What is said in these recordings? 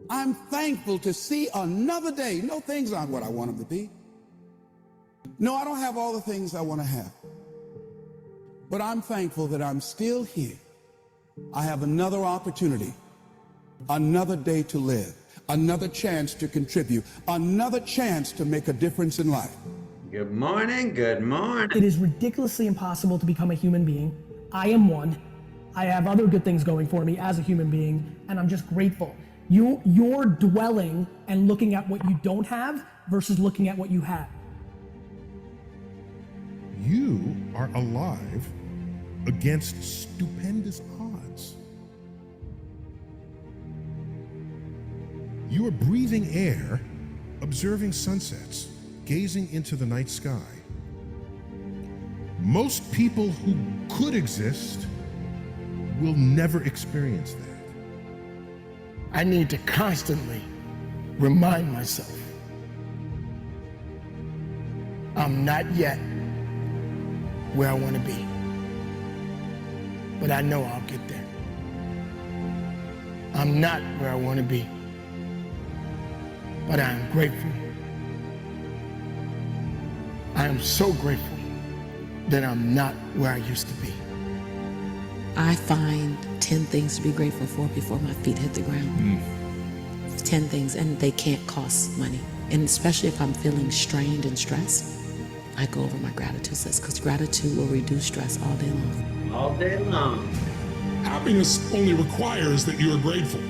I'm thankful to see another day. No, things aren't what I want them to be. No, I don't have all the things I want to have. But I'm thankful that I'm still here. I have another opportunity, another day to live, another chance to contribute, another chance to make a difference in life. Good morning, good morning. It is ridiculously impossible to become a human being. I am one. I have other good things going for me as a human being, and I'm just grateful. You're dwelling and looking at what you don't have versus looking at what you have. You are alive against stupendous odds. You are breathing air, observing sunsets, gazing into the night sky. Most people who could exist will never experience that. I need to constantly remind myself I'm not yet where I want to be, but I know I'll get there. I'm not where I want to be, but I am grateful. I am so grateful that I'm not where I used to be. I find 10 things to be grateful for before my feet hit the ground. 10 things, and they can't cost money. And especially if I'm feeling strained and stressed, I go over my gratitude list, because gratitude will reduce stress all day long. All day long. Happiness only requires that you are grateful.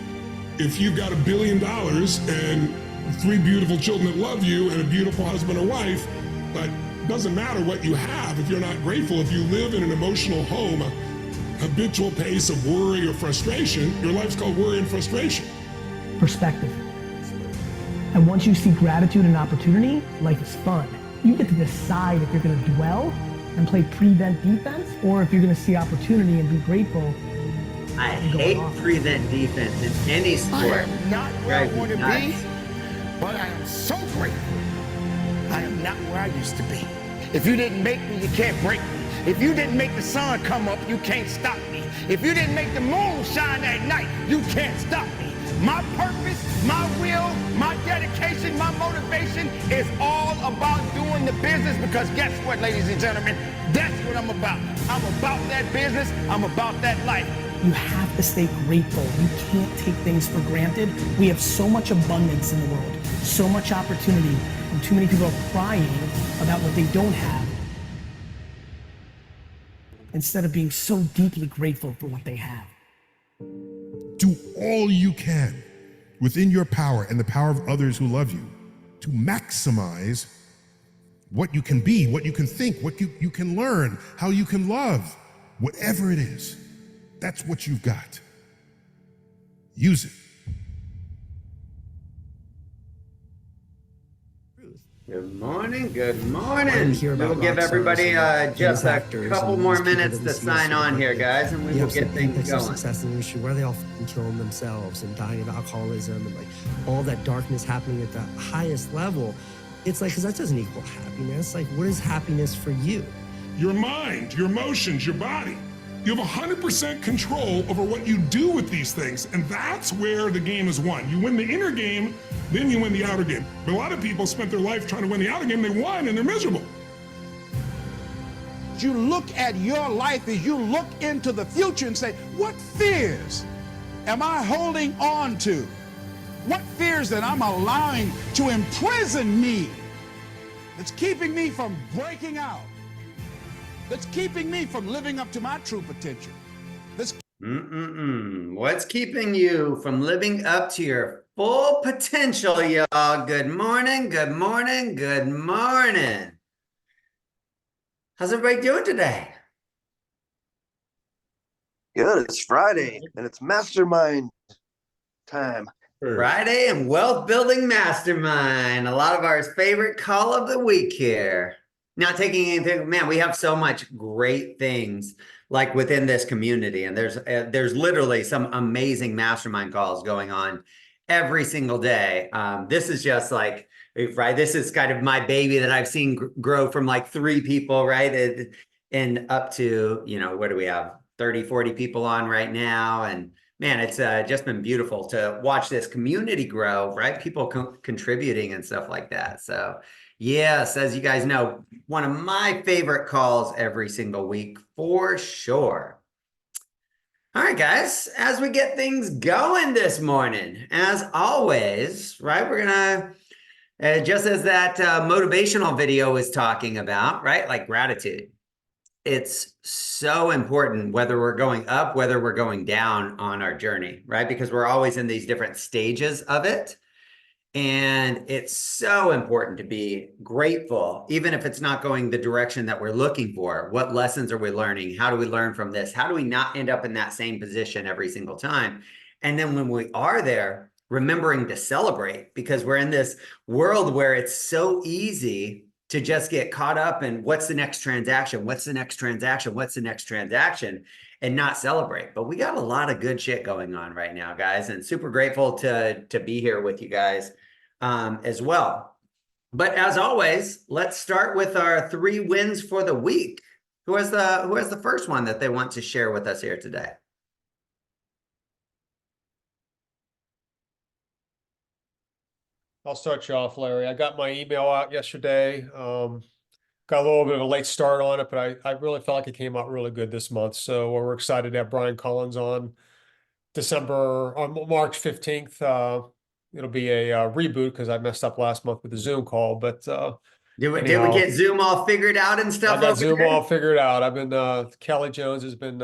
If you've got $1 billion and 3 beautiful children that love you and a beautiful husband or wife, but it doesn't matter what you have if you're not grateful. If you live in an emotional home, a habitual pace of worry or frustration, your life's called worry and frustration. Perspective. And once you see gratitude and opportunity, life is fun. You get to decide if you're going to dwell and play prevent defense, or if you're going to see opportunity and be grateful. I hate prevent defense in any sport. I am not where I want to Right. be, but I am so grateful. I am not where I used to be. If you didn't make me, you can't break me. If you didn't make the sun come up, you can't stop me. If you didn't make the moon shine at night, you can't stop me. My purpose, my will, my dedication, my motivation is all about doing the business, because guess what, ladies and gentlemen? That's what I'm about. I'm about that business. I'm about that life. You have to stay grateful. You can't take things for granted. We have so much abundance in the world, so much opportunity, and too many people are crying about what they don't have, instead of being so deeply grateful for what they have. Do all you can within your power and the power of others who love you to maximize what you can be, what you can think, what you can learn, how you can love, whatever it is. That's what you've got. Use it. Good morning, good morning. We'll give everybody just a couple more minutes to sign on here, guys, and we will get things going. Success in the industry, where are they all killing themselves and dying of alcoholism and like all that darkness happening at the highest level? It's like, because that doesn't equal happiness. Like, what is happiness for you? Your mind, your emotions, your body. You have 100% control over what you do with these things, and that's where the game is won. You win the inner game, then you win the outer game. But a lot of people spent their life trying to win the outer game, they won, and they're miserable. You look at your life as you look into the future and say, what fears am I holding on to? What fears that I'm allowing to imprison me, that's keeping me from breaking out, that's keeping me from living up to my true potential? What's keeping you from living up to your full potential, y'all? Good morning, good morning, good morning. How's everybody doing today? Good. It's Friday and it's Mastermind time. Friday and Wealth Building Mastermind. A lot of our favorite call of the week here. Not taking anything, man, we have so much great things like within this community, and there's literally some amazing mastermind calls going on every single day. This is just like, right, this is kind of my baby that I've seen grow from like 3 people, right, and up to, you know, what do we have, 30, 40 people on right now, and man, it's just been beautiful to watch this community grow, right? People contributing and stuff like that. So, yes, as you guys know, one of my favorite calls every single week for sure. All right, guys, as we get things going this morning, as always, right, we're gonna, just as that motivational video was talking about, right, like gratitude. It's so important whether we're going up, whether we're going down on our journey, right? Because we're always in these different stages of it. And it's so important to be grateful, even if it's not going the direction that we're looking for. What lessons are we learning? How do we learn from this? How do we not end up in that same position every single time? And then when we are there, remembering to celebrate, because we're in this world where it's so easy to just get caught up in what's the next transaction? What's the next transaction? What's the next transaction? And not celebrate. But we got a lot of good shit going on right now, guys, and super grateful to be here with you guys as well. But as always, let's start with our 3 wins for the week. Who has the first one that they want to share with us here today? I'll start you off, Larry. I got my email out yesterday. Got a little bit of a late start on it, but I really felt like it came out really good this month. So we're excited to have Brian Collins on March 15th. It'll be a reboot because I messed up last month with the Zoom call. But did we get Zoom all figured out and stuff? I got Zoom all figured out. I've been Kelly Jones has been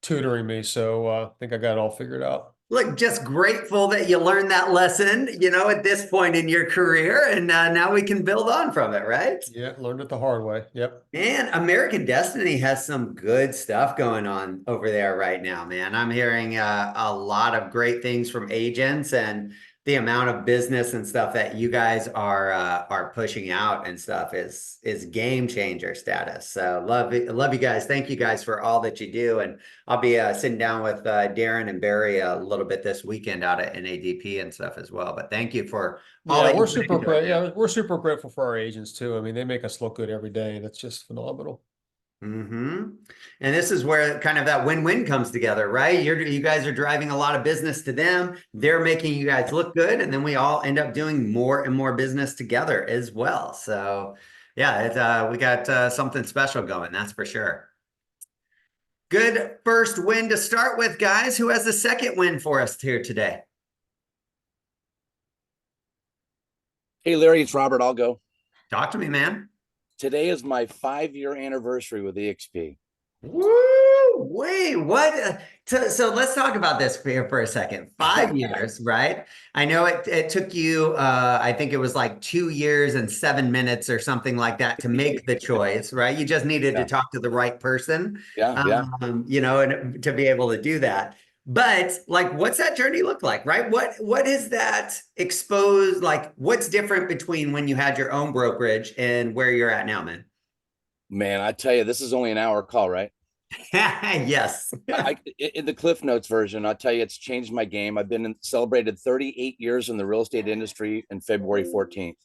tutoring me, so I think I got it all figured out. Look, just grateful that you learned that lesson, at this point in your career, and now we can build on from it, right? Yeah, learned it the hard way. Yep. Man, American Destiny has some good stuff going on over there right now, man. I'm hearing a lot of great things from agents, and the amount of business and stuff that you guys are pushing out and stuff is game changer status. So love you guys. Thank you guys for all that you do. And I'll be sitting down with Darren and Barry a little bit this weekend out at NADP and stuff as well. But thank you for all that. We're super grateful for our agents too. I mean, they make us look good every day, and it's just phenomenal. Mm-hmm. And this is where kind of that win-win comes together, right? You guys are driving a lot of business to them. They're making you guys look good. And then we all end up doing more and more business together as well. So yeah, we got something special going. That's for sure. Good first win to start with, guys. Who has the second win for us here today? Hey, Larry, it's Robert. I'll go. Talk to me, man. Today is my 5-year anniversary with EXP. Woo! Wait, what? So let's talk about this here for a second. 5 years, right? I know it took you, I think it was like 2 years and 7 minutes or something like that to make the choice, right? You just needed to talk to the right person, and to be able to do that. But like, what's that journey look like, right? What is that exposed? Like, what's different between when you had your own brokerage and where you're at now, man? Man, I tell you, this is only an hour call, right? Yes. In the Cliff Notes version, I'll tell you, it's changed my game. I've celebrated 38 years in the real estate industry in February 14th.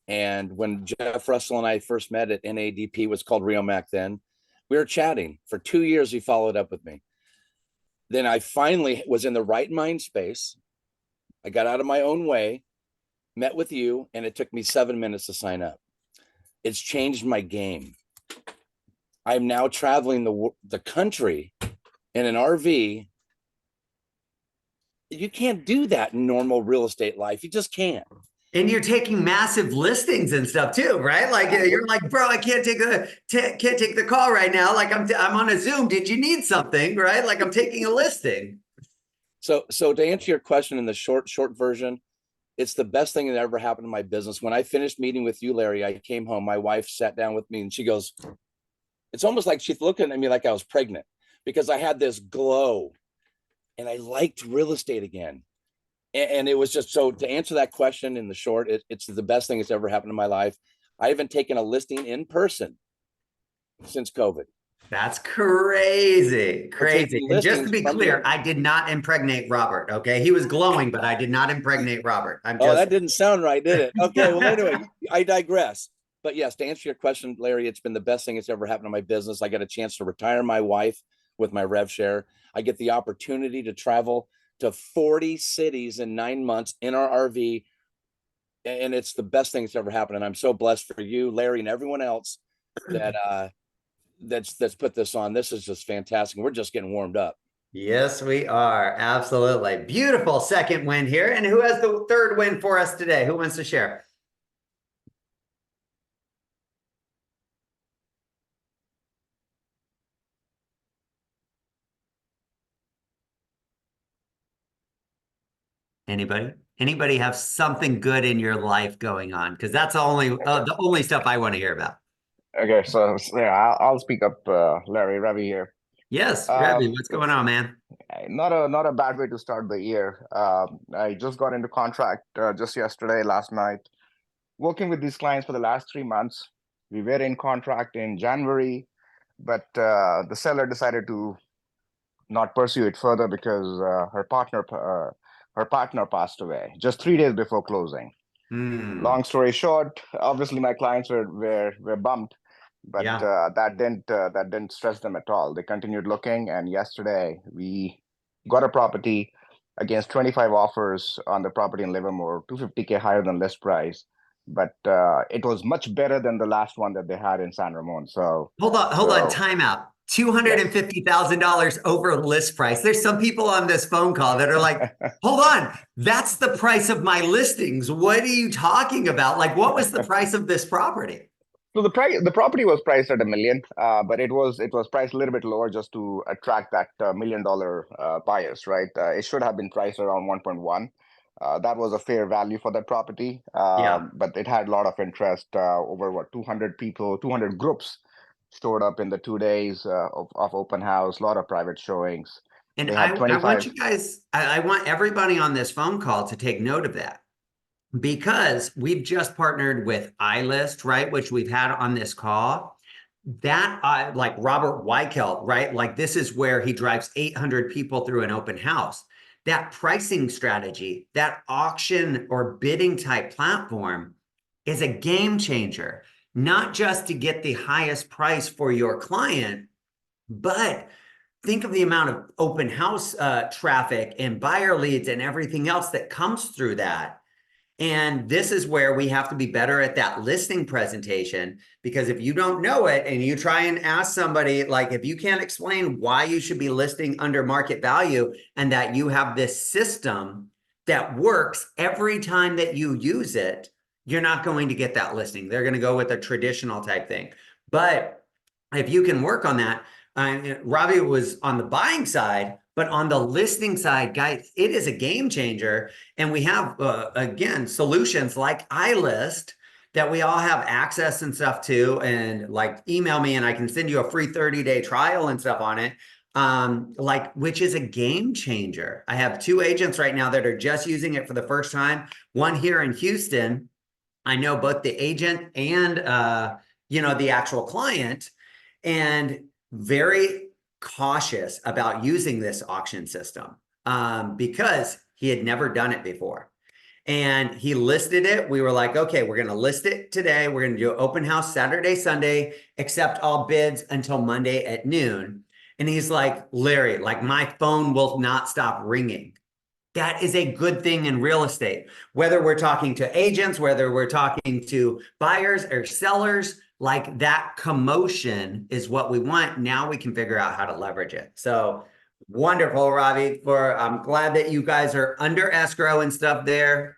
And when Jeff Russell and I first met at NADP, was called Rio Mac then, we were chatting. For 2 years, he followed up with me. Then I finally was in the right mind space. I got out of my own way, met with you, and it took me 7 minutes to sign up. It's changed my game. I'm now traveling the country in an RV. You can't do that in normal real estate life. You just can't. And you're taking massive listings and stuff too, right? Like you're like, bro, I can't take the call right now. Like I'm on a Zoom. Did you need something, right? Like I'm taking a listing. So to answer your question in the short version, it's the best thing that ever happened to my business. When I finished meeting with you, Larry, I came home. My wife sat down with me and she goes, it's almost like she's looking at me like I was pregnant, because I had this glow and I liked real estate again. And it was just, so to answer that question in the short, it's the best thing that's ever happened in my life. I haven't taken a listing in person since COVID. That's crazy. And just to be clear, I did not impregnate Robert. Okay. He was glowing, but I did not impregnate Robert. Oh, that didn't sound right, did it? Okay. Well, anyway, I digress. But yes, to answer your question, Larry, it's been the best thing that's ever happened to my business. I got a chance to retire my wife with my rev share. I get the opportunity to travel to 40 cities in 9 months in our RV. And it's the best thing that's ever happened. And I'm so blessed for you, Larry, and everyone else that that's put this on. This is just fantastic. We're just getting warmed up. Yes, we are. Absolutely. Beautiful second win here. And who has the third win for us today? Who wants to share? Anybody? Anybody have something good in your life going on? Because that's the only stuff I want to hear about. Okay, so yeah, I'll speak up, Larry Ravi here. Yes, Ravi, what's going on, man? Not a bad way to start the year. I just got into contract just yesterday, last night, working with these clients for the last 3 months. We were in contract in January, but the seller decided to not pursue it further because her partner passed away just 3 days before closing. Long story short, obviously my clients were bummed, but that didn't stress them at all. They continued looking, and yesterday we got a property against 25 offers on the property in Livermore, 250K higher than list price, but it was much better than the last one that they had in San Ramon. So hold on, time out. $250,000 over list price. There's some people on this phone call that are like, hold on, that's the price of my listings. What are you talking about? Like, what was the price of this property? So the property was priced at $1 million, but it was priced a little bit lower just to attract that $1 million buyers, right? It should have been priced around 1.1. That was a fair value for that property, but it had a lot of interest. Over 200 people, 200 groups showed up in the 2 days of open house, a lot of private showings. And They had 25. I want you guys, I want everybody on this phone call to take note of that, because we've just partnered with iList, right? Which we've had on this call. That like Robert Weichelt, right? Like this is where he drives 800 people through an open house. That pricing strategy, that auction or bidding type platform is a game changer, not just to get the highest price for your client, but think of the amount of open house traffic and buyer leads and everything else that comes through that. And this is where we have to be better at that listing presentation, because if you don't know it and you try and ask somebody, like if you can't explain why you should be listing under market value and that you have this system that works every time that you use it, you're not going to get that listing. They're going to go with a traditional type thing. But if you can work on that, Ravi was on the buying side, but on the listing side, guys, it is a game changer. And we have, again, solutions like iList that we all have access and stuff to. And like email me and I can send you a free 30-day trial and stuff on it, which is a game changer. I have 2 agents right now that are just using it for the first time. One here in Houston. I know both the agent and, the actual client, and very cautious about using this auction system because he had never done it before. And he listed it. We were like, okay, we're going to list it today. We're going to do open house Saturday, Sunday, accept all bids until Monday at noon. And he's like, Larry, like my phone will not stop ringing. That is a good thing in real estate. Whether we're talking to agents, whether we're talking to buyers or sellers, like that commotion is what we want. Now we can figure out how to leverage it. So wonderful, Ravi. I'm glad that you guys are under escrow and stuff there.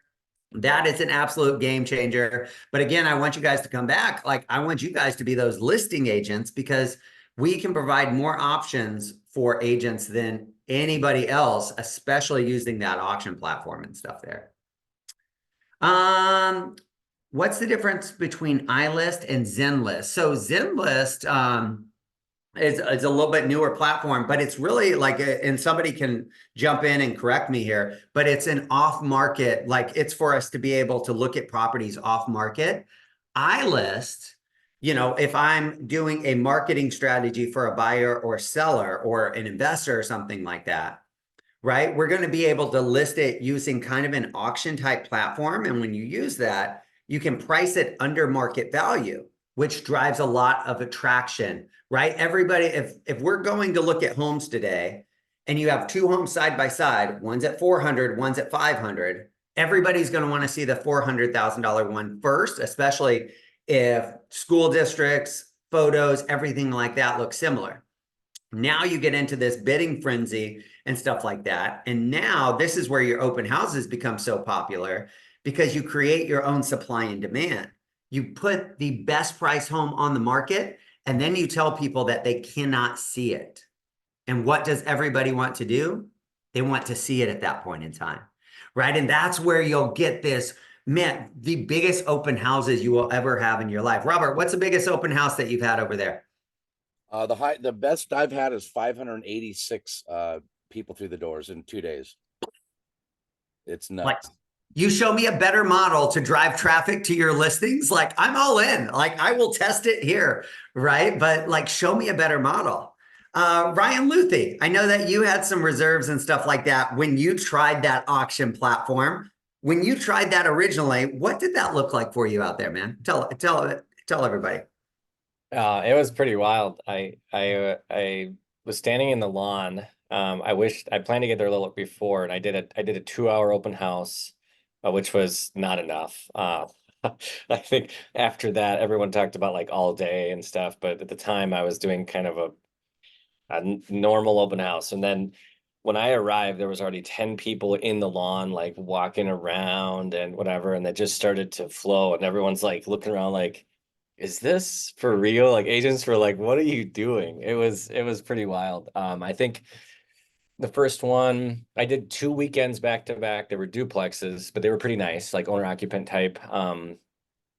That is an absolute game changer. But again, I want you guys to come back. Like I want you guys to be those listing agents, because we can provide more options for agents than anybody else, especially using that auction platform and stuff there. What's the difference between iList and ZenList? So ZenList is a little bit newer platform, but it's really like, and somebody can jump in and correct me here, but it's an off market, like it's for us to be able to look at properties off market. iList, if I'm doing a marketing strategy for a buyer or seller or an investor or something like that, right? We're going to be able to list it using kind of an auction type platform. And when you use that, you can price it under market value. which drives a lot of attraction, right? Everybody, if we're going to look at homes today and you have two homes side by side, one's at 400, one's at 500, everybody's going to want to see the $400,000 one first, especially if school districts, photos, everything like that looks similar. Now you get into this bidding frenzy and stuff like that. And now this is where your open houses become so popular because you create your own supply and demand. You put the best price home on the market, and then you tell people that they cannot see it. And what does everybody want to do? They want to see it at that point in time, right? And that's where you'll get this, man, the biggest open houses you will ever have in your life. Robert, what's the biggest open house that you've had over there? The best I've had is 586 people through the doors in 2 days. It's nuts. Like, you show me a better model to drive traffic to your listings, like I'm all in. Like I will test it here, right? But like, show me a better model. Ryan Luthi, I know that you had some reserves and stuff like that when you tried that auction platform. When you tried that originally, what did that look like for you out there, man? Tell everybody. It was pretty wild. I was standing in the lawn. I planned to get there a little before, and I did a 2-hour open house, which was not enough. I think after that, everyone talked about like all day and stuff, but at the time I was doing kind of a normal open house. And then when I arrived, there was already 10 people in the lawn, like walking around and whatever, and that just started to flow, and everyone's like looking around like, is this for real? Like agents were like, what are you doing? It was pretty wild. I think the first one, I did 2 weekends back to back. They were duplexes, but they were pretty nice, like owner occupant type. I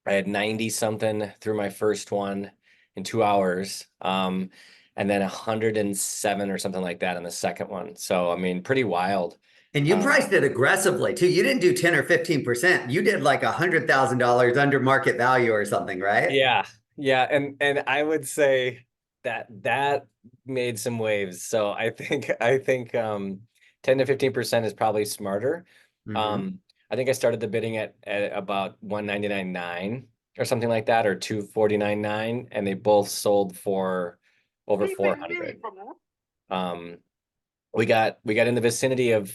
had 90 something through my first one in 2 hours. And then 107 or something like that in the second one. So, I mean, pretty wild. And you priced it aggressively too. You didn't do 10 or 15%. You did like $100,000 under market value or something, right? Yeah. Yeah. And I would say that made some waves. So I think 10 to 15% is probably smarter. Mhm. I think I started the bidding at about 199.9 or something like that, or 249.9, and they both sold for over 400. We got in the vicinity of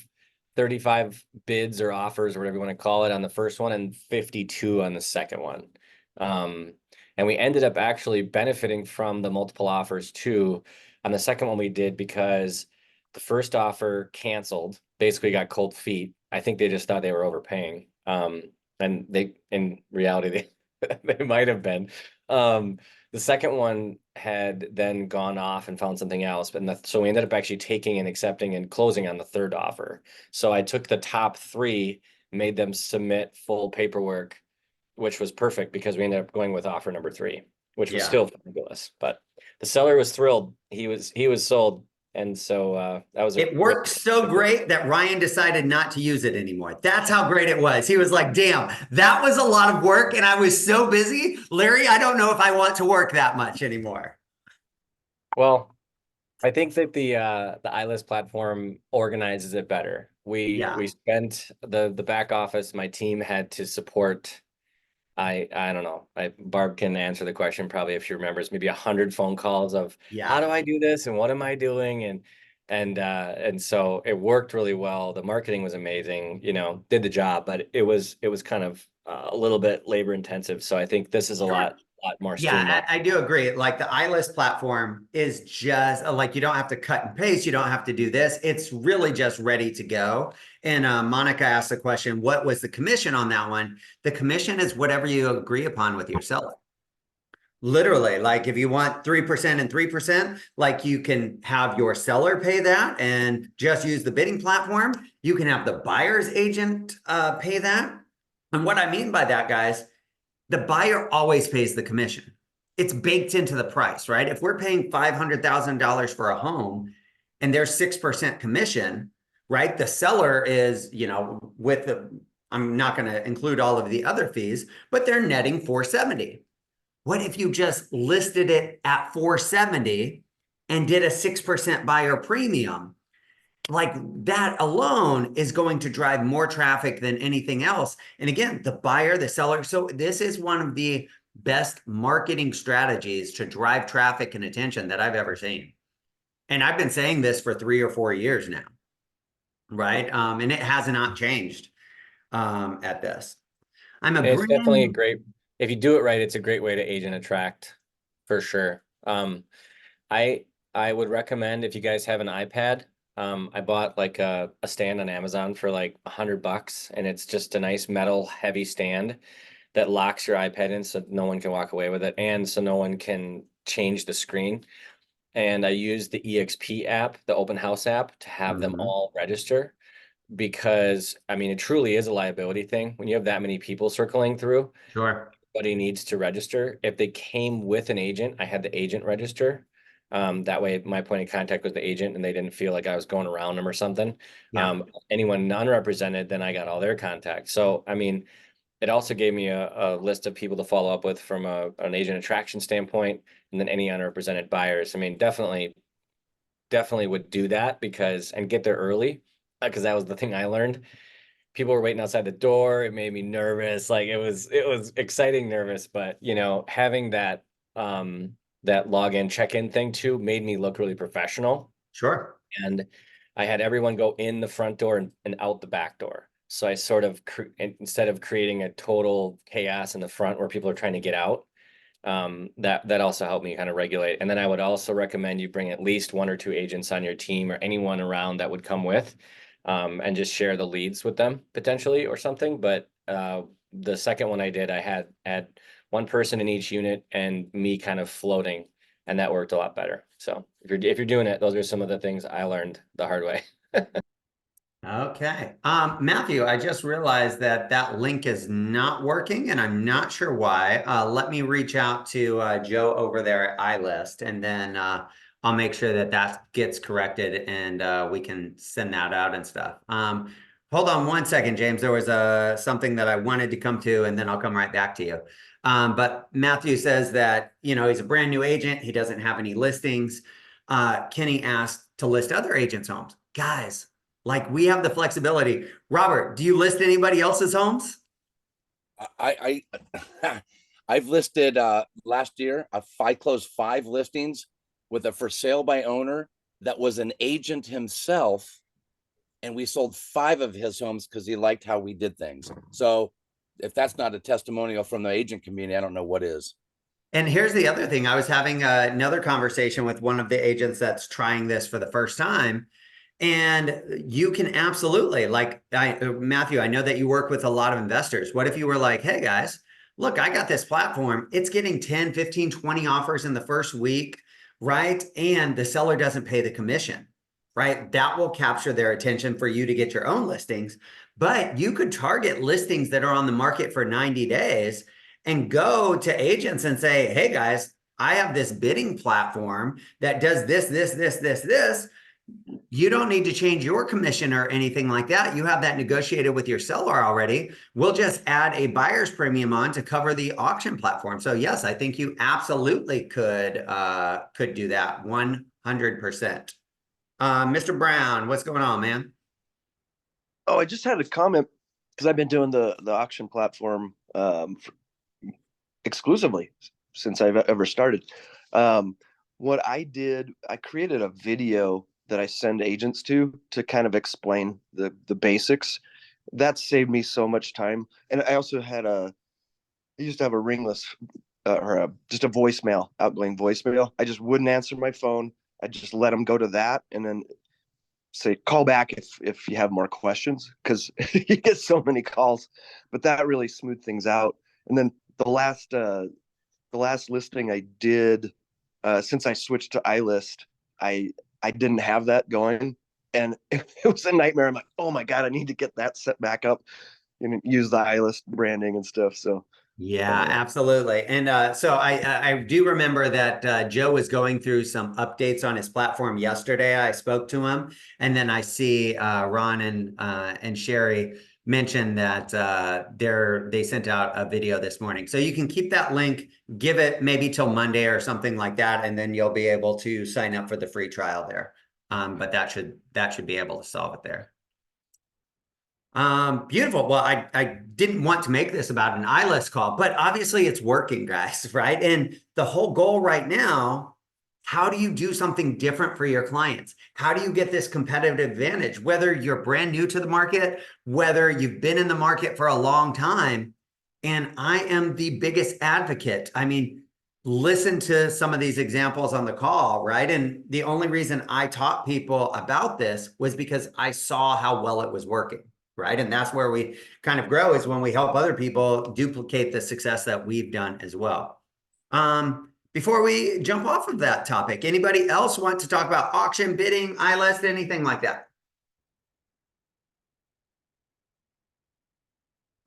35 bids or offers or whatever you want to call it on the first one, and 52 on the second one. And we ended up actually benefiting from the multiple offers too on the second one we did, because the first offer canceled, basically got cold feet. I think they just thought they were overpaying. And they, in reality, they might have been. The second one had then gone off and found something else, but so we ended up actually taking and accepting and closing on the third offer. So I took the top 3, made them submit full paperwork, which was perfect because we ended up going with offer number 3, which was still fabulous. But the seller was thrilled. He was sold. And so that was it worked so great that Ryan decided not to use it anymore. That's how great it was. He was like, damn, that was a lot of work. And I was so busy. Larry, I don't know if I want to work that much anymore. Well, I think that the iList platform organizes it better. We spent the back office, my team had to support, I don't know, Barb can answer the question probably if she remembers, maybe 100 phone calls of how do I do this and what am I doing, and so it worked really well. The marketing was amazing, did the job, but it was kind of a little bit labor intensive. So I think this is a lot more streamlined. Yeah, I do agree. Like the iList platform is just like, you don't have to cut and paste. You don't have to do this. It's really just ready to go. And Monica asked the question, what was the commission on that one? The commission is whatever you agree upon with your seller. Literally, like if you want 3% and 3%, like you can have your seller pay that and just use the bidding platform. You can have the buyer's agent pay that. And what I mean by that, guys, the buyer always pays the commission. It's baked into the price, right? If we're paying $500,000 for a home and there's 6% commission, right? The seller is, I'm not going to include all of the other fees, but they're netting 470. What if you just listed it at 470 and did a 6% buyer premium? Like that alone is going to drive more traffic than anything else. And again, the buyer, the seller. So this is one of the best marketing strategies to drive traffic and attention that I've ever seen. And I've been saying this for 3 or 4 years now, right? And it has not changed at this. It's definitely a great, if you do it right, it's a great way to agent attract for sure. I would recommend if you guys have an iPad, I bought like a stand on Amazon for like $100, and it's just a nice metal heavy stand that locks your iPad in so no one can walk away with it, and so no one can change the screen. And I use the EXP app, the open house app, to have them all register, because I mean, it truly is a liability thing when you have that many people circling through. Sure. Everybody needs to register. If they came with an agent, I had the agent register. That way my point of contact was the agent and they didn't feel like I was going around them or something. Yeah. Anyone non-represented, then I got all their contacts. So, I mean, it also gave me a list of people to follow up with from an agent attraction standpoint, and then any unrepresented buyers. I mean, definitely would do that and get there early, because that was the thing I learned. People were waiting outside the door. It made me nervous. Like it was exciting, nervous, but you know, having that login check-in thing too made me look really professional. Sure. And I had everyone go in the front door and out the back door. So I sort of, instead of creating a total chaos in the front where people are trying to get out, that also helped me kind of regulate. And then I would also recommend you bring at least 1 or 2 agents on your team or anyone around that would come with, and just share the leads with them potentially or something. But the second one I did, I had one person in each unit and me kind of floating, and that worked a lot better. So if you're doing it, those are some of the things I learned the hard way. Okay. Matthew, I just realized that link is not working and I'm not sure why. Let me reach out to Joe over there at iList, and then I'll make sure that gets corrected and we can send that out and stuff. Hold on one second, James. There was something that I wanted to come to, and then I'll come right back to you. But Matthew says that, you know, he's a brand new agent. He doesn't have any listings. Kenny asked to list other agents' homes. Guys, like, we have the flexibility. Robert, do you list anybody else's homes? I've listed last year, I closed 5 listings with a for sale by owner that was an agent himself, and we sold 5 of his homes because he liked how we did things. So if that's not a testimonial from the agent community, I don't know what is. And here's the other thing. I was having another conversation with one of the agents that's trying this for the first time. And you can absolutely, like, Matthew, I know that you work with a lot of investors. What if you were like, hey guys, look, I got this platform. It's getting 10, 15, 20 offers in the first week, right? And the seller doesn't pay the commission, right? That will capture their attention for you to get your own listings. But you could target listings that are on the market for 90 days and go to agents and say, hey guys, I have this bidding platform that does this. You don't need to change your commission or anything like that. You have that negotiated with your seller already. We'll just add a buyer's premium on to cover the auction platform. So yes, I think you absolutely could do that 100%. Mr. Brown, what's going on, man? Oh, I just had a comment because I've been doing the auction platform exclusively since I've ever started. What I did, I created a video that I send agents to kind of explain the basics. That saved me so much time. And I also I used to have a ringless just a voicemail, outgoing voicemail. I just wouldn't answer my phone. I just let them go to that and then say, call back if you have more questions, because you get so many calls. But that really smoothed things out. And then the last listing I did, since I switched to iList, I didn't have that going, and it was a nightmare. I'm like, oh my God, I need to get that set back up and use the iList branding and stuff. So yeah, absolutely. And so I do remember that Joe was going through some updates on his platform yesterday. I spoke to him, and then I see Ron and Sherry mention that they sent out a video this morning. So you can keep that link, give it maybe till Monday or something like that, and then you'll be able to sign up for the free trial there. But that should be able to solve it there. Beautiful. Well, I didn't want to make this about an eyeless call, but obviously it's working, guys, right? And the whole goal right now, how do you do something different for your clients? How do you get this competitive advantage? Whether you're brand new to the market, whether you've been in the market for a long time, and I am the biggest advocate. I mean, listen to some of these examples on the call, right? And the only reason I taught people about this was because I saw how well it was working, right? And that's where we kind of grow, is when we help other people duplicate the success that we've done as well. Before we jump off of that topic, anybody else want to talk about auction, bidding, iList, anything like that?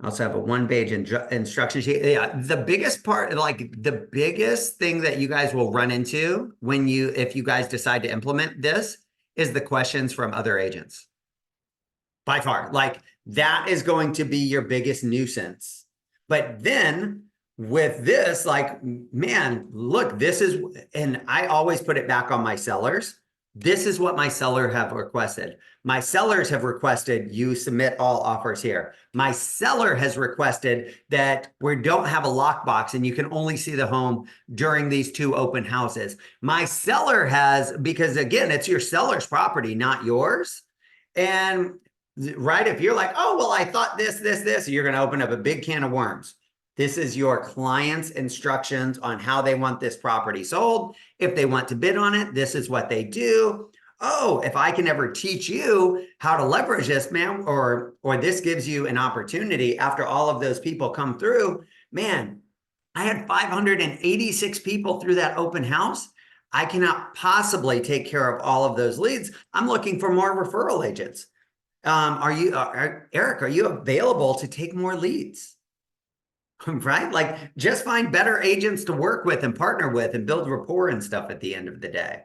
I also have a one-page instruction sheet. Yeah, the biggest part, like the biggest thing that you guys will run into if you guys decide to implement this, is the questions from other agents. By far, like that is going to be your biggest nuisance. But then with this, like, man, look, this is, and I always put it back on my sellers. This is what my seller have requested. My sellers have requested you submit all offers here. My seller has requested that we don't have a lockbox and you can only see the home during these 2 open houses. My seller has, because again, it's your seller's property, not yours. And right, if you're like, oh, well, I thought this, you're going to open up a big can of worms. This is your client's instructions on how they want this property sold. If they want to bid on it, this is what they do. Oh, if I can ever teach you how to leverage this, man, or this gives you an opportunity after all of those people come through, man, I had 586 people through that open house. I cannot possibly take care of all of those leads. I'm looking for more referral agents. Eric, are you available to take more leads? Right? Like, just find better agents to work with and partner with and build rapport and stuff at the end of the day.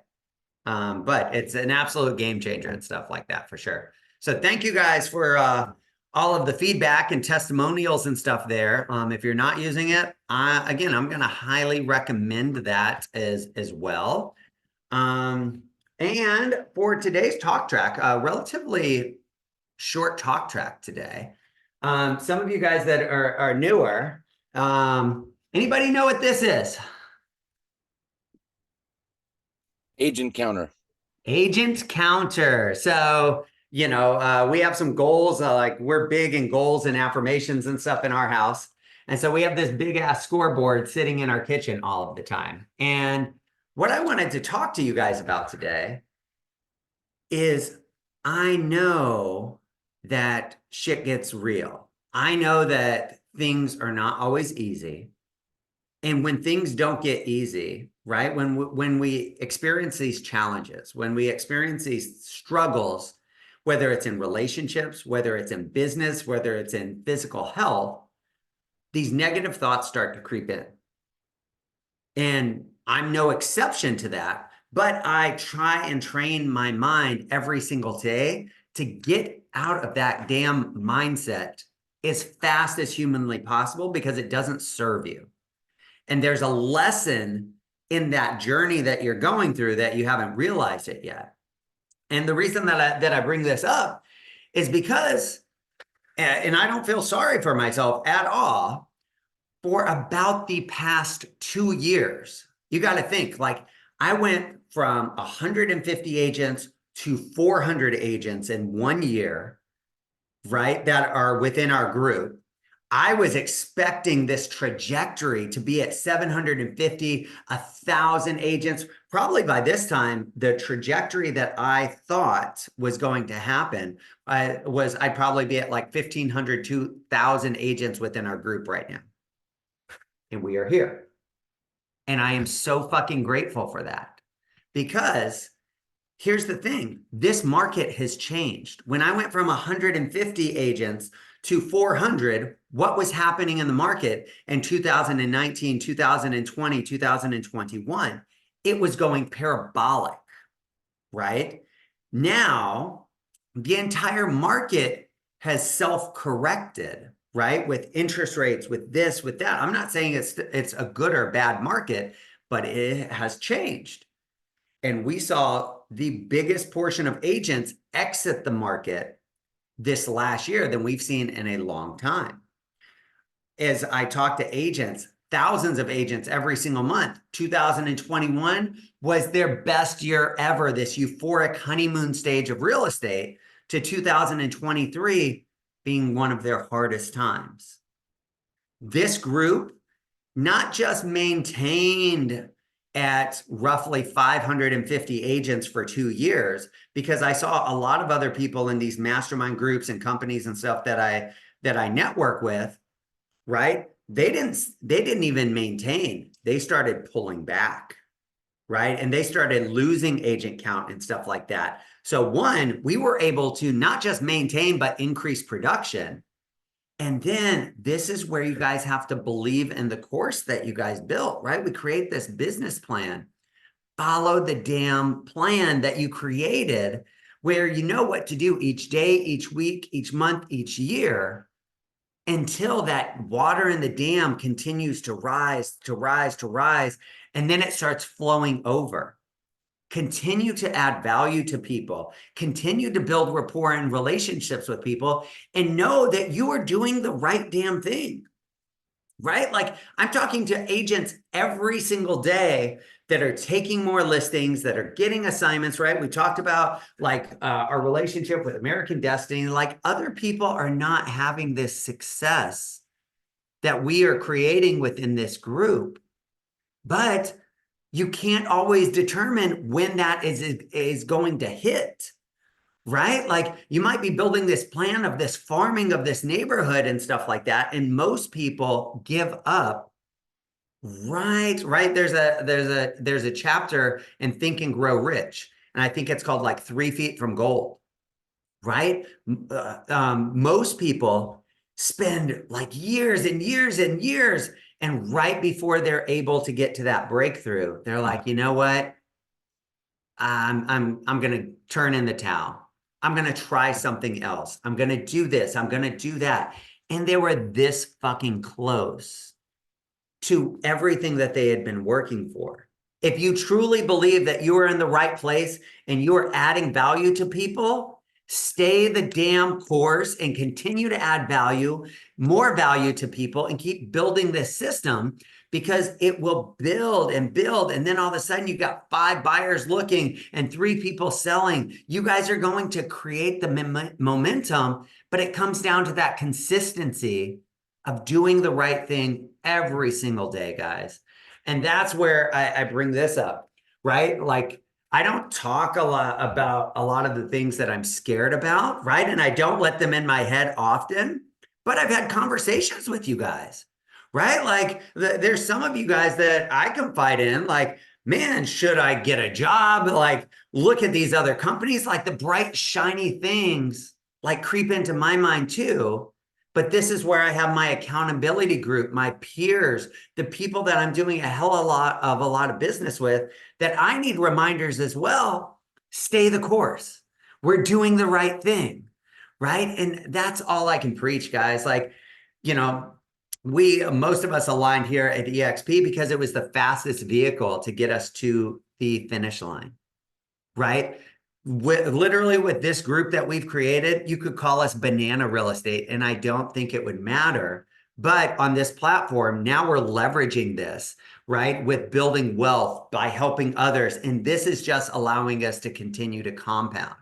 But it's an absolute game changer and stuff like that for sure. So thank you guys for all of the feedback and testimonials and stuff there. If you're not using it, again, I'm going to highly recommend that as well. And for today's talk track, relatively short talk track today. Some of you guys that are newer, anybody know what this is? Agent counter. Agent counter. So, we have some goals, like we're big in goals and affirmations and stuff in our house. And so we have this big ass scoreboard sitting in our kitchen all of the time. And what I wanted to talk to you guys about today is, I know that shit gets real. I know that things are not always easy. And when things don't get easy, right? When we experience these challenges, when we experience these struggles, whether it's in relationships, whether it's in business, whether it's in physical health, these negative thoughts start to creep in. And I'm no exception to that, but I try and train my mind every single day to get out of that damn mindset as fast as humanly possible, because it doesn't serve you. And there's a lesson in that journey that you're going through that you haven't realized it yet. And the reason that I bring this up is because, and I don't feel sorry for myself at all, for about the past 2 years, you got to think, like, I went from 150 agents to 400 agents in 1 year, right? That are within our group. I was expecting this trajectory to be at 750, 1,000 agents. Probably by this time, the trajectory that I thought was going to happen was I'd probably be at like 1,500, 2,000 agents within our group right now. And we are here. And I am so fucking grateful for that, because here's the thing. This market has changed. When I went from 150 agents to 400, what was happening in the market in 2019, 2020, 2021? It was going parabolic, right? Now, the entire market has self-corrected, right? With interest rates, with this, with that. I'm not saying it's a good or bad market, but it has changed. And we saw the biggest portion of agents exit the market this last year than we've seen in a long time. As I talk to agents, thousands of agents every single month, 2021 was their best year ever, this euphoric honeymoon stage of real estate, to 2023 being one of their hardest times. This group not just maintained at roughly 550 agents for 2 years, because I saw a lot of other people in these mastermind groups and companies and stuff that I network with, right? They didn't even maintain. They started pulling back, right? And they started losing agent count and stuff like that. So one, we were able to not just maintain, but increase production. And then this is where you guys have to believe in the course that you guys built, right? We create this business plan. Follow the damn plan that you created, where you know what to do each day, each week, each month, each year, until that water in the dam continues to rise, to rise, to rise, and then it starts flowing over. Continue to add value to people, continue to build rapport and relationships with people, and know that you are doing the right damn thing, right? Like, I'm talking to agents every single day that are taking more listings, that are getting assignments, right? We talked about like our relationship with American Destiny. Like, other people are not having this success that we are creating within this group, but you can't always determine when that is going to hit, right? Like, you might be building this plan of this farming of this neighborhood and stuff like that, and most people give up. Right. There's a chapter in Think and Grow Rich, and I think it's called like 3 Feet from Gold, right? Most people spend like years and years and years, and right before they're able to get to that breakthrough, they're like, you know what? I'm gonna turn in the towel. I'm gonna try something else. I'm gonna do this. I'm gonna do that. And they were this fucking close to everything that they had been working for. If you truly believe that you are in the right place and you are adding value to people, stay the damn course and continue to add value, more value to people, and keep building this system, because it will build and build. And then all of a sudden you got 5 buyers looking and 3 people selling. You guys are going to create the momentum, but it comes down to that consistency of doing the right thing every single day, guys. And that's where I bring this up, right? Like, I don't talk a lot about a lot of the things that I'm scared about, right? And I don't let them in my head often, but I've had conversations with you guys, right? Like, there's some of you guys that I confide in, like, man, should I get a job? Like, look at these other companies, like the bright, shiny things like creep into my mind too. But this is where I have my accountability group, my peers, the people that I'm doing a lot of business with, that I need reminders as well. Stay the course. We're doing the right thing, right? And that's all I can preach, guys. Like, you know, most of us aligned here at EXP because it was the fastest vehicle to get us to the finish line, right? Literally with this group that we've created, you could call us banana real estate, and I don't think it would matter. But on this platform, now we're leveraging this, right, with building wealth by helping others. And this is just allowing us to continue to compound.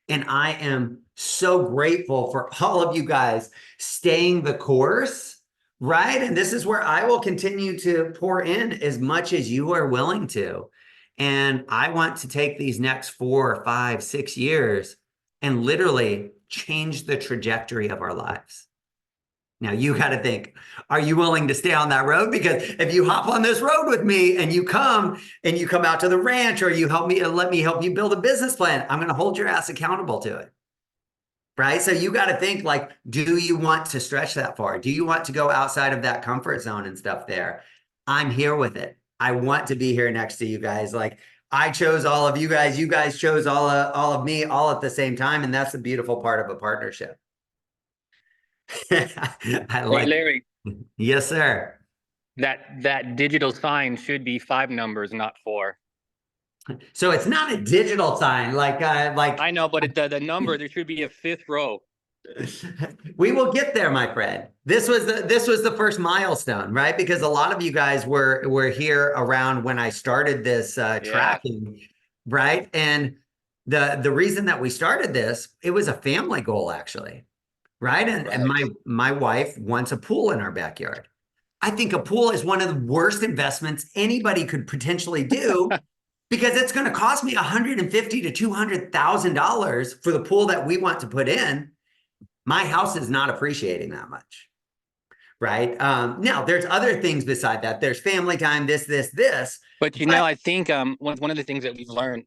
And I am so grateful for all of you guys staying the course, right? And this is where I will continue to pour in as much as you are willing to. And I want to take these next 4, 5, 6 years and literally change the trajectory of our lives. Now you got to think, are you willing to stay on that road? Because if you hop on this road with me and you come out to the ranch, or you let me help you build a business plan, I'm going to hold your ass accountable to it. Right? So you got to think, like, do you want to stretch that far? Do you want to go outside of that comfort zone and stuff there? I'm here with it. I want to be here next to you guys. Like, I chose all of you guys. You guys chose all of me, all at the same time. And that's the beautiful part of a partnership. I like, hey, Larry. Yes, sir. That digital sign should be 5 numbers, not 4. So it's not a digital sign, like I know, but the number, there should be a 5th row. We will get there, my friend. This was the first milestone, right? Because a lot of you guys were here around when I started this tracking, right? And the reason that we started this, it was a family goal actually, right? And my wife wants a pool in our backyard. I think a pool is one of the worst investments anybody could potentially do because it's going to cost me $150,000 to $200,000 for the pool that we want to put in. My house is not appreciating that much, right? Now, there's other things beside that. There's family time, this. But you know, I think one of the things that we've learned.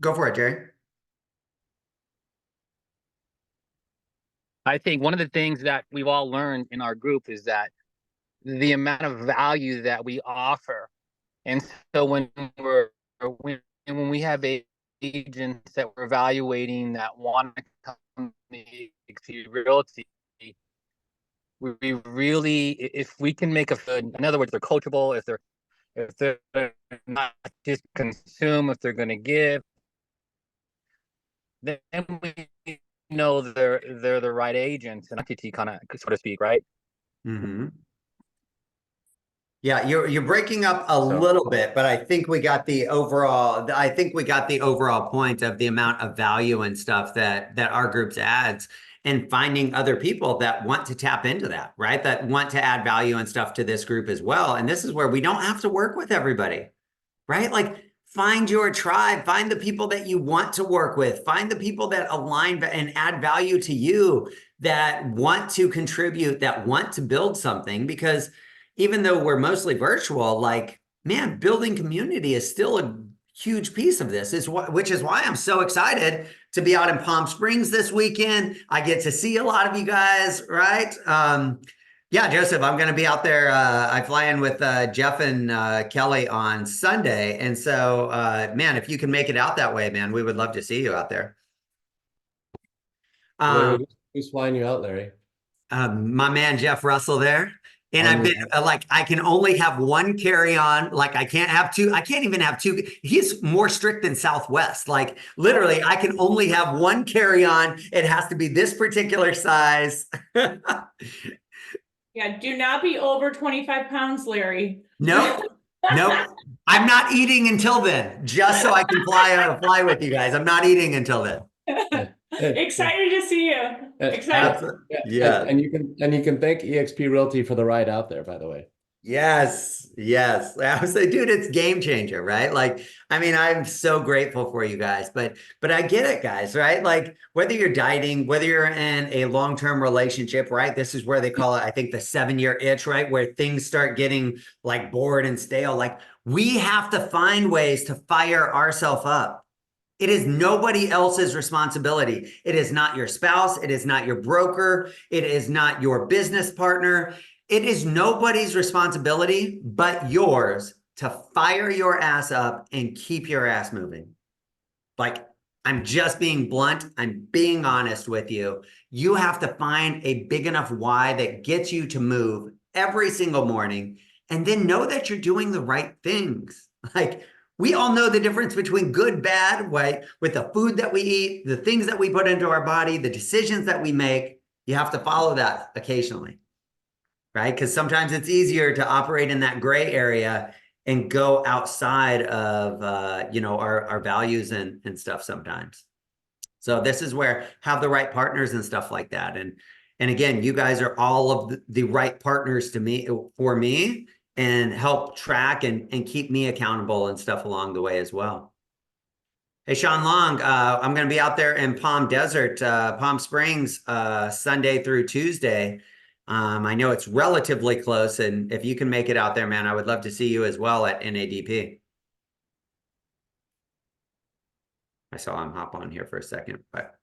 Go for it, Jerry. I think one of the things that we've all learned in our group is that the amount of value that we offer. And so when we have agents that we're evaluating that want to come to EXP Realty, we really, if we can make in other words, they're coachable, if they're not just consume, if they're going to give, then we know they're the right agents and entity, kind of, so to speak, right? Mm-hmm. Yeah, you're breaking up a little bit, but I think we got the overall point of the amount of value and stuff that our groups adds, and finding other people that want to tap into that, right? That want to add value and stuff to this group as well. And this is where we don't have to work with everybody, right? Like, find your tribe, find the people that you want to work with, find the people that align and add value to you, that want to contribute, that want to build something. Because even though we're mostly virtual, like, man, building community is still a huge piece of this, which is why I'm so excited to be out in Palm Springs this weekend. I get to see a lot of you guys, right? Yeah, Joseph, I'm going to be out there. I fly in with Jeff and Kelly on Sunday. And so, man, if you can make it out that way, man, we would love to see you out there. Who's flying you out, Larry? My man, Jeff Russell there. And I've been like, I can only have one carry-on. Like, I can't have two. I can't even have two. He's more strict than Southwest. Like, literally, I can only have one carry-on. It has to be this particular size. Yeah, do not be over 25 pounds, Larry. Nope. I'm not eating until then, just so I can fly with you guys. I'm not eating until then. Excited to see you. Excited. Yeah. And you can thank EXP Realty for the ride out there, by the way. Yes. I was like, dude, it's game changer, right? Like, I mean, I'm so grateful for you guys, but I get it, guys, right? Like, whether you're dieting, whether you're in a long-term relationship, right? This is where they call it, I think, the 7-year itch, right? Where things start getting like bored and stale. Like, we have to find ways to fire ourselves up. It is nobody else's responsibility. It is not your spouse. It is not your broker. It is not your business partner. It is nobody's responsibility but yours to fire your ass up and keep your ass moving. Like, I'm just being blunt. I'm being honest with you. You have to find a big enough why that gets you to move every single morning, and then know that you're doing the right things. Like, we all know the difference between good, bad, right? With the food that we eat, the things that we put into our body, the decisions that we make. You have to follow that occasionally, right? Because sometimes it's easier to operate in that gray area and go outside of, our values and stuff sometimes. So this is where have the right partners and stuff like that. And again, you guys are all of the right partners for me, and help track and keep me accountable and stuff along the way as well. Hey, Sean Long, I'm going to be out there in Palm Springs, Sunday through Tuesday. I know it's relatively close, and if you can make it out there, man, I would love to see you as well at NADP. I saw him hop on here for a second, but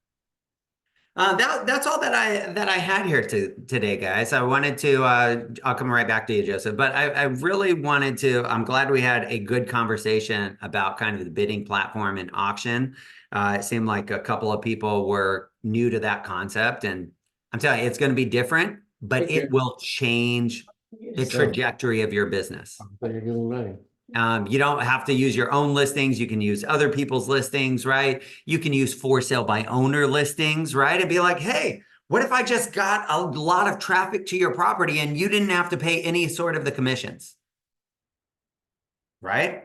that's all that I had here today, guys. I wanted to, I'll come right back to you, Joseph, but I really wanted to, I'm glad we had a good conversation about kind of the bidding platform and auction. It seemed like a couple of people were new to that concept, and I'm telling you, it's going to be different, but it will change the trajectory of your business. But you're doing right. You don't have to use your own listings. You can use other people's listings, right? You can use for sale by owner listings, right? And be like, hey, what if I just got a lot of traffic to your property and you didn't have to pay any sort of the commissions, right?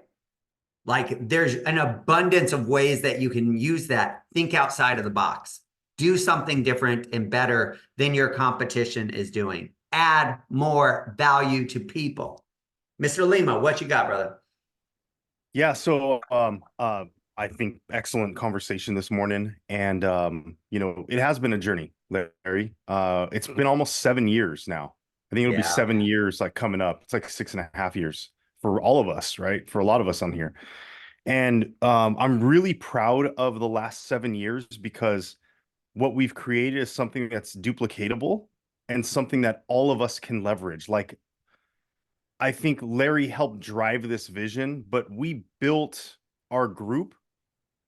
Like there's an abundance of ways that you can use that. Think outside of the box. Do something different and better than your competition is doing. Add more value to people. Mr. Lima, what you got, brother? Yeah, so I think excellent conversation this morning. And you know, it has been a journey, Larry. It's been almost 7 years now. I think it'll be 7 years like coming up. It's like 6.5 years for all of us, right? For a lot of us on here. And I'm really proud of the last 7 years because what we've created is something that's duplicatable and something that all of us can leverage. Like I think Larry helped drive this vision, but we built our group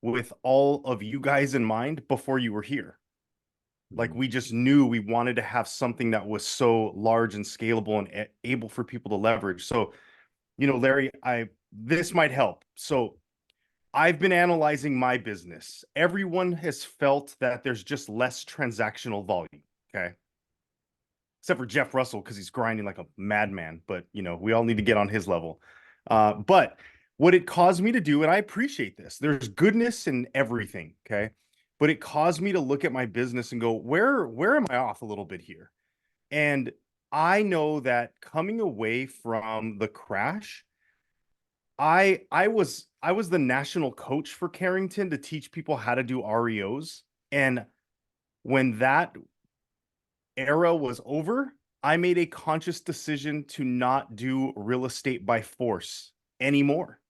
with all of you guys in mind before you were here. Like we just knew we wanted to have something that was so large and scalable and able for people to leverage. So, you know, Larry, this might help. So I've been analyzing my business. Everyone has felt that there's just less transactional volume. Okay. Except for Jeff Russell, because he's grinding like a madman. But, you know, we all need to get on his level. But what it caused me to do, and I appreciate this, there's goodness in everything, okay? But it caused me to look at my business and go, where am I off a little bit here? And I know that coming away from the crash, I was the national coach for Carrington to teach people how to do REOs. And when that era was over, I made a conscious decision to not do real estate by force anymore.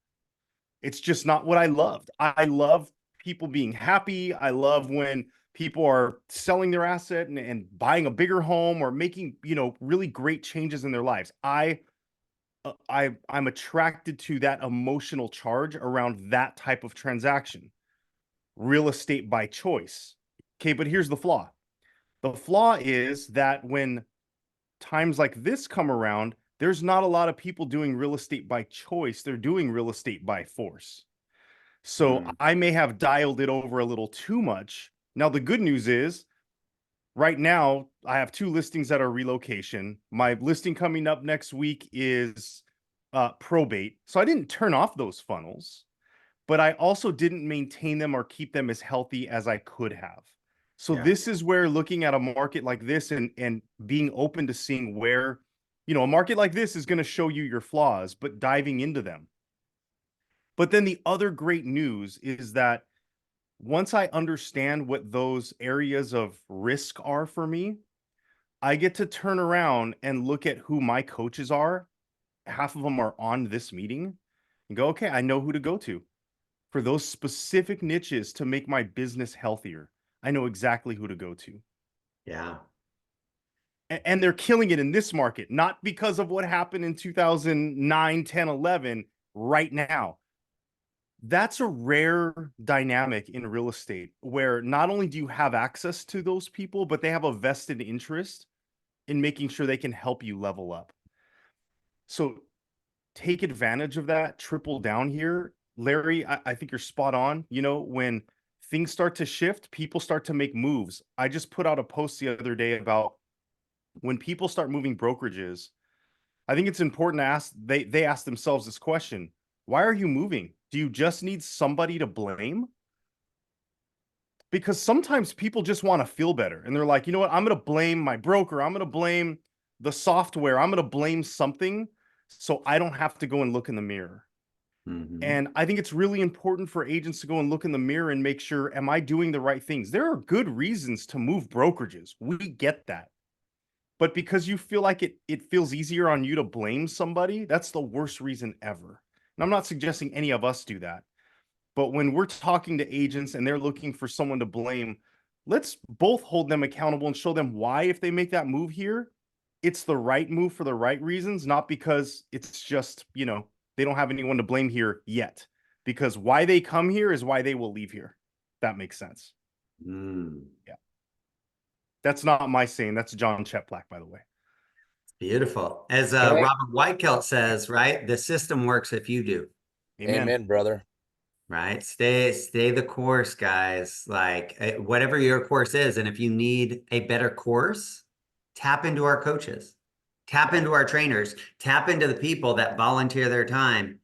It's just not what I loved. I love people being happy. I love when people are selling their asset and buying a bigger home or making, you know, really great changes in their lives. I'm attracted to that emotional charge around that type of transaction. Real estate by choice. Okay, but here's the flaw. The flaw is that when times like this come around, there's not a lot of people doing real estate by choice. They're doing real estate by force. So I may have dialed it over a little too much. Now, the good news is right now I have 2 listings that are relocation. My listing coming up next week is probate. So I didn't turn off those funnels, but I also didn't maintain them or keep them as healthy as I could have. So this is where looking at a market like this and being open to seeing where, you know, a market like this is going to show you your flaws, but diving into them. But then the other great news is that once I understand what those areas of risk are for me, I get to turn around and look at who my coaches are. Half of them are on this meeting and go, okay, I know who to go to for those specific niches to make my business healthier. I know exactly who to go to. Yeah. And they're killing it in this market, not because of what happened in 2009, 10, 11, right now. That's a rare dynamic in real estate where not only do you have access to those people, but they have a vested interest in making sure they can help you level up. So take advantage of that, triple down here. Larry, I think you're spot on. You know, when things start to shift, people start to make moves. I just put out a post the other day about when people start moving brokerages, I think it's important to ask, they ask themselves this question: why are you moving? Do you just need somebody to blame? Because sometimes people just want to feel better and they're like, you know what, I'm going to blame my broker, I'm going to blame the software, I'm going to blame something so I don't have to go and look in the mirror. And I think it's really important for agents to go and look in the mirror and make sure, am I doing the right things? There are good reasons to move brokerages. We get that. But because you feel like it feels easier on you to blame somebody, that's the worst reason ever. And I'm not suggesting any of us do that. But when we're talking to agents and they're looking for someone to blame, let's both hold them accountable and show them why, if they make that move here, it's the right move for the right reasons, not because it's just, you know, they don't have anyone to blame here yet. Because why they come here is why they will leave here. That makes sense. Yeah. That's not my saying. That's John Cheplack, by the way. Beautiful. As Can I- Robert Whitekelt says, right? The system works if you do. Amen, brother. Right? Stay the course, guys. Like whatever your course is, and if you need a better course, tap into our coaches, tap into our trainers, tap into the people that volunteer their time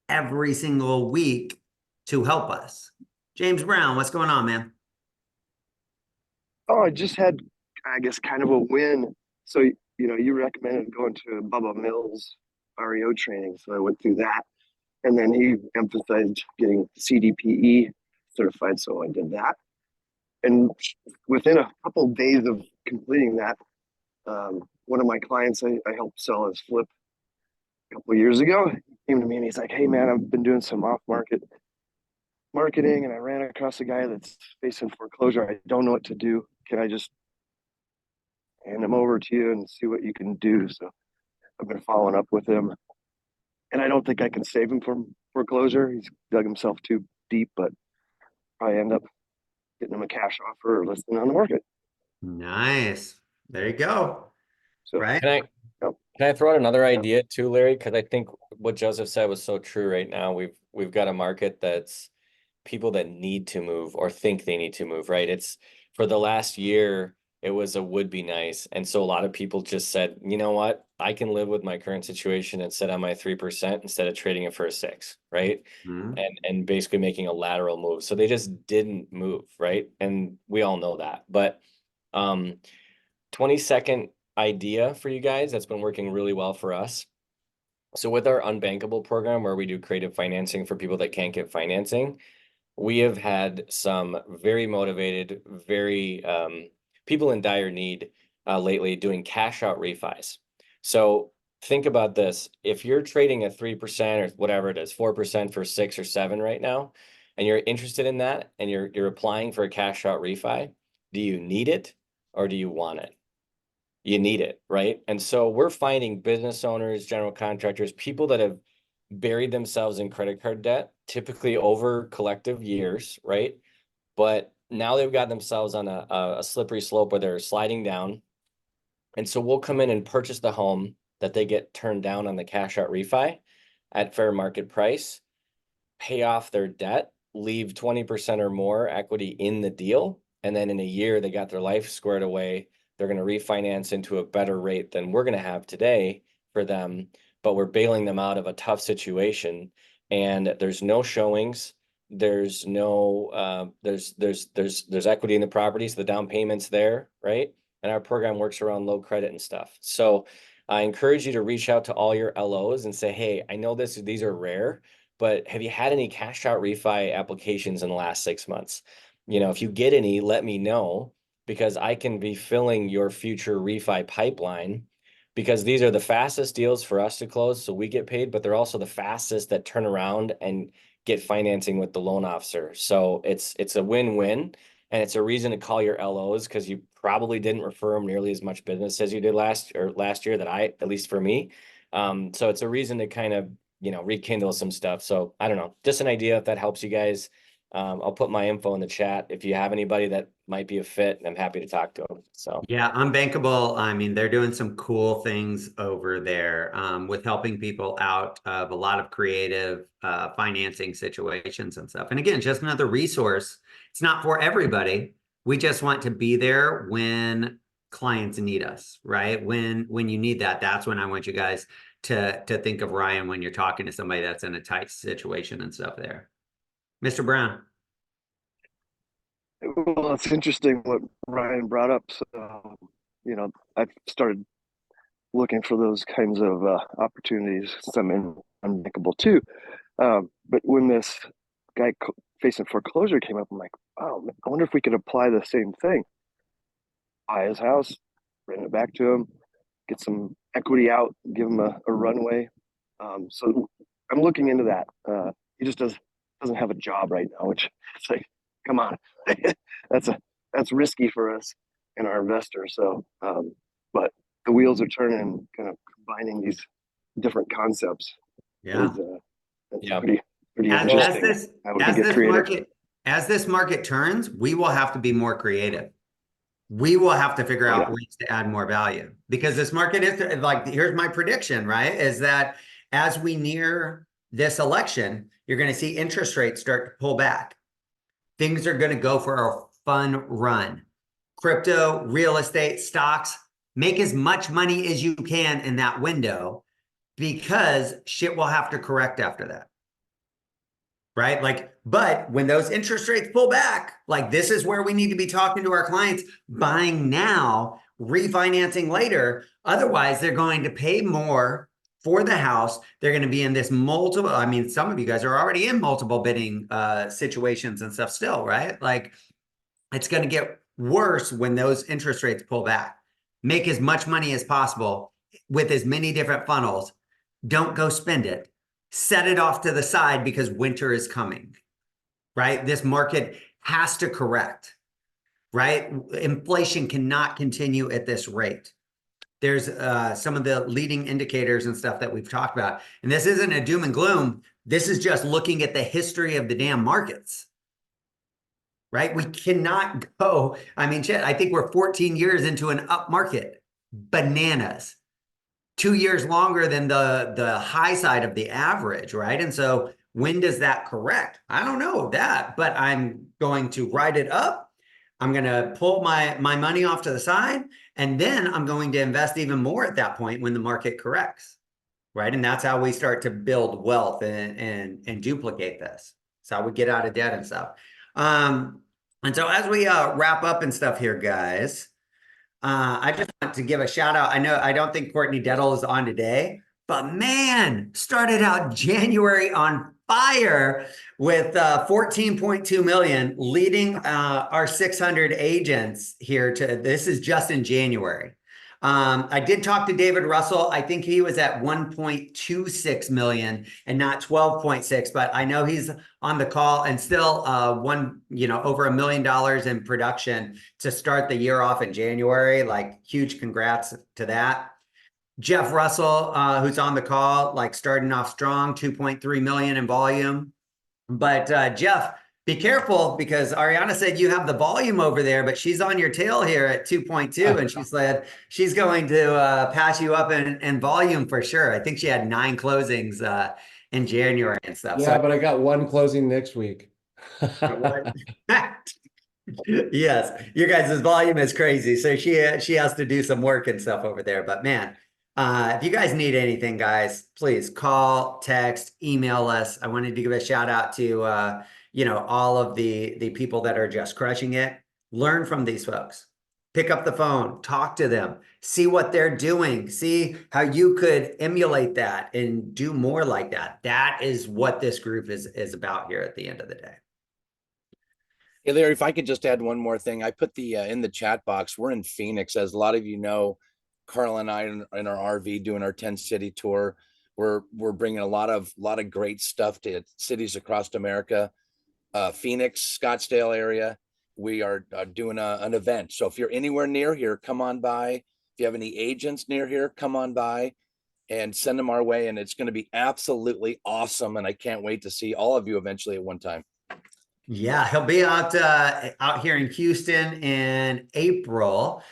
every single week to help us. James Brown, what's going on, man? Oh, I just had, I guess, kind of a win. So, you know, you recommended going to Bubba Mills REO training. So I went through that. And then he emphasized getting CDPE certified. So I did that. And within a couple of days of completing that, one of my clients I helped sell his flip a couple of years ago came to me and he's like, "Hey, man, I've been doing some off market marketing and I ran across a guy that's facing foreclosure. I don't know what to do. Can I just hand him over to you and see what you can do?" So I've been following up with him. And I don't think I can save him from foreclosure. He's dug himself too deep, but probably end up getting him a cash offer or listing on the market. Nice. There you go. So, right. Can I throw out another idea too, Larry? Because I think what Joseph said was so true right now. We've got a market that's people that need to move or think they need to move, right? It's for the last year, it was a would be nice. And so a lot of people just said, you know what? I can live with my current situation and sit on my 3% instead of trading it for a 6, right? And basically making a lateral move. So they just didn't move, right? And we all know that. But 20-second idea for you guys that's been working really well for us. So with our unbankable program where we do creative financing for people that can't get financing, we have had some very motivated, very people in dire need lately doing cash out refis. So think about this. If you're trading at 3% or whatever it is, 4% for 6 or 7 right now, and you're interested in that and you're applying for a cash out refi, do you need it or do you want it? You need it, right? And so we're finding business owners, general contractors, people that have buried themselves in credit card debt, typically over collective years, right? But now they've got themselves on a slippery slope where they're sliding down. And so we'll come in and purchase the home that they get turned down on the cash out refi at fair market price, pay off their debt, leave 20% or more equity in the deal. And then in a year, they got their life squared away. They're going to refinance into a better rate than we're going to have today for them, but we're bailing them out of a tough situation. And there's no showings. There's no, there's equity in the properties. The down payment's there, right? And our program works around low credit and stuff. So I encourage you to reach out to all your LOs and say, hey, I know these are rare, but have you had any cash out refi applications in the last 6 months? You know, if you get any, let me know, because I can be filling your future refi pipeline, because these are the fastest deals for us to close. So we get paid, but they're also the fastest that turn around and get financing with the loan officer. So it's a win-win, and it's a reason to call your LOs, because you probably didn't refer them nearly as much business as you did last year that at least for me. So it's a reason to kind of, you know, rekindle some stuff. So I don't know, just an idea if that helps you guys. I'll put my info in the chat. If you have anybody that might be a fit, I'm happy to talk to them. So yeah, Unbankable. I mean, they're doing some cool things over there with helping people out of a lot of creative financing situations and stuff. And again, just another resource. It's not for everybody. We just want to be there when clients need us, right? When you need that, that's when I want you guys to think of Ryan when you're talking to somebody that's in a tight situation and stuff there. Mr. Brown. Well, it's interesting what Ryan brought up. So, you know, I've started looking for those kinds of opportunities. Some in unbankable too. But when this guy facing foreclosure came up, I'm like, oh, I wonder if we could apply the same thing. Buy his house, rent it back to him, get some equity out, give him a runway. So I'm looking into that. He just doesn't have a job right now, which it's like, come on, that's risky for us and our investors. So, but the wheels are turning, kind of combining these different concepts. Yeah, that's pretty interesting. As this market turns, we will have to be more creative. We will have to figure out ways to add more value because this market is like, here's my prediction, right? Is that as we near this election, you're going to see interest rates start to pull back. Things are going to go for a fun run. Crypto, real estate, stocks, make as much money as you can in that window because shit will have to correct after that. Right? Like, but when those interest rates pull back, like this is where we need to be talking to our clients, buying now, refinancing later. Otherwise, they're going to pay more for the house. They're going to be in this multiple, I mean, some of you guys are already in multiple bidding situations and stuff still, right? Like it's going to get worse when those interest rates pull back. Make as much money as possible with as many different funnels. Don't go spend it. Set it off to the side because winter is coming, right? This market has to correct, right? Inflation cannot continue at this rate. There's some of the leading indicators and stuff that we've talked about. And this isn't a doom and gloom. This is just looking at the history of the damn markets, right? We cannot go. I mean, shit, I think we're 14 years into an up market. Bananas. 2 years longer than the high side of the average, right? And so when does that correct? I don't know that, but I'm going to ride it up. I'm going to pull my money off to the side, and then I'm going to invest even more at that point when the market corrects, right? And that's how we start to build wealth and duplicate this. It's how we get out of debt and stuff. And so as we wrap up and stuff here, guys, I just want to give a shout out. I don't think Courtney Dettel is on today, but man, started out January on fire with 14.2 million, leading our 600 agents here to, this is just in January. I did talk to David Russell. I think he was at 1.26 million and not 12.6, but I know he's on the call and still over $1 million in production to start the year off in January. Like huge congrats to that. Jeff Russell, who's on the call, like starting off strong, 2.3 million in volume. But Jeff, be careful because Ariana said you have the volume over there, but she's on your tail here at 2.2, and she said she's going to pass you up in volume for sure. I think she had 9 closings in January and stuff. Yeah, but I got 1 closing next week. Yes, your guys' volume is crazy. So she has to do some work and stuff over there. But man, if you guys need anything, guys, please call, text, email us. I wanted to give a shout out to all of the people that are just crushing it. Learn from these folks. Pick up the phone, talk to them, see what they're doing, see how you could emulate that and do more like that. That is what this group is about here at the end of the day. Hey, Larry, if I could just add one more thing. I put the in the chat box. We're in Phoenix, as a lot of you know. Carl and I in our RV doing our 10-city tour. We're bringing a lot of great stuff to cities across America. Phoenix, Scottsdale area. We are doing an event. So if you're anywhere near here, come on by. If you have any agents near here, come on by and send them our way. And it's going to be absolutely awesome. And I can't wait to see all of you eventually at one time. Yeah, he'll be out here in Houston in April,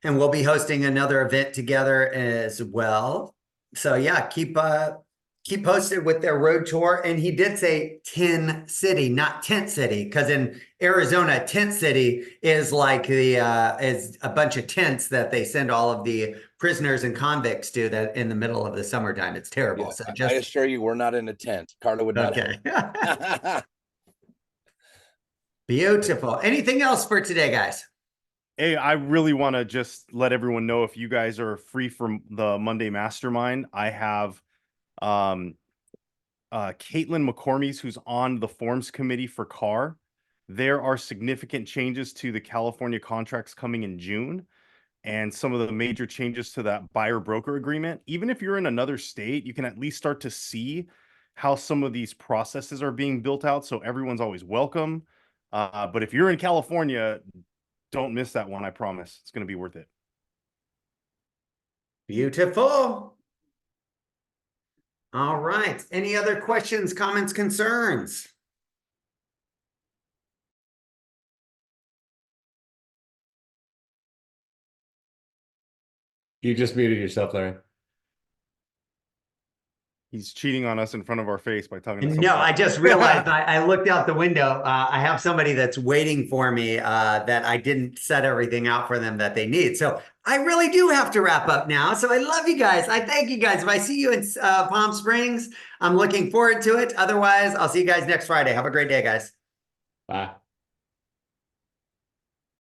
and we'll be hosting another event together as well. So yeah, keep posted with their road tour. And he did say 10 city, not tent city, because in Arizona, tent city is like is a bunch of tents that they send all of the prisoners and convicts to that in the middle of the summertime. It's terrible. Yeah, so I assure you, we're not in a tent. Carla would not. Okay. Beautiful. Anything else for today, guys? Hey, I really want to just let everyone know, if you guys are free from the Monday Mastermind, I have Caitlin McCormies, who's on the forms committee for CAR. There are significant changes to the California contracts coming in June, and some of the major changes to that buyer broker agreement. Even if you're in another state, you can at least start to see how some of these processes are being built out. So everyone's always welcome. But if you're in California, don't miss that one. I promise it's going to be worth it. Beautiful. All right. Any other questions, comments, concerns? You just muted yourself, Larry. He's cheating on us in front of our face by talking to No, someone. I just realized I looked out the window. I have somebody that's waiting for me that I didn't set everything out for them that they need. So I really do have to wrap up now. So I love you guys. I thank you guys. If I see you in Palm Springs, I'm looking forward to it. Otherwise, I'll see you guys next Friday. Have a great day, guys. Bye.